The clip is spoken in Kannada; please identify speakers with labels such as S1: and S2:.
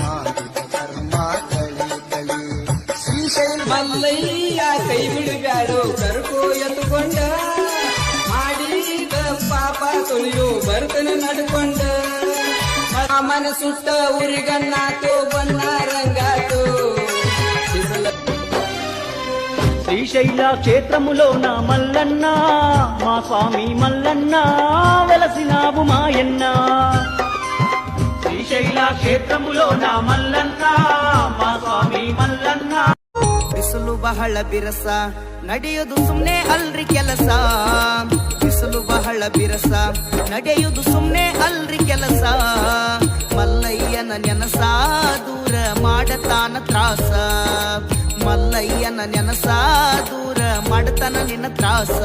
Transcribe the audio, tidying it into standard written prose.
S1: ಮಾಡಿದ ಕರ್ಮ ಕಳಿ ಕಳಿ ಶ್ರೀಶೈಲ
S2: ಮಲ್ಲಯ್ಯ ಕೈ ಬಿಡಬ್ಯಾಡೋ ಕರ್ಕೋ ಎತ್ತುಕೊಂಡ ಮಾಡಿದ ಪಾಪ ತೊಳೆಯೋ ಬರ್ತನ ನಡ್ಕೊಂಡ ಮನ ಸುಟ್ಟ ಉರಿಗನ್ನಾತೋ ಬನ್ನಾರಂಗಾತೋ
S3: శ్రీశైల క్షేత్రములోన మల్లన్న మా స్వామి మల్లన్న వెలసినావు మాయన్న శ్రీశైల క్షేత్రములోన మల్లన్న మా స్వామి మల్లన్న
S4: ಬಿಸಿಲು ಬಹಳ ಬಿರಸ ನಡೆಯುವುದು ಸುಮ್ನೆ ಅಲ್ರಿ ಕೆಲಸ ಬಿಸಿಲು ಬಹಳ ಬಿರಸ ನಡೆಯುವುದು ಸುಮ್ನೆ ಅಲ್ರಿ ಕೆಲಸ ಮಲ್ಲಯ್ಯನ ನೆನಸ ದೂರ ಮಾಡತಾನ ತ್ರಾಸ ಮಲ್ಲಯ್ಯನ ನೆನಸ ದೂರ ಮಾಡತಾನ ನಿನ್ನ ತ್ರಾಸ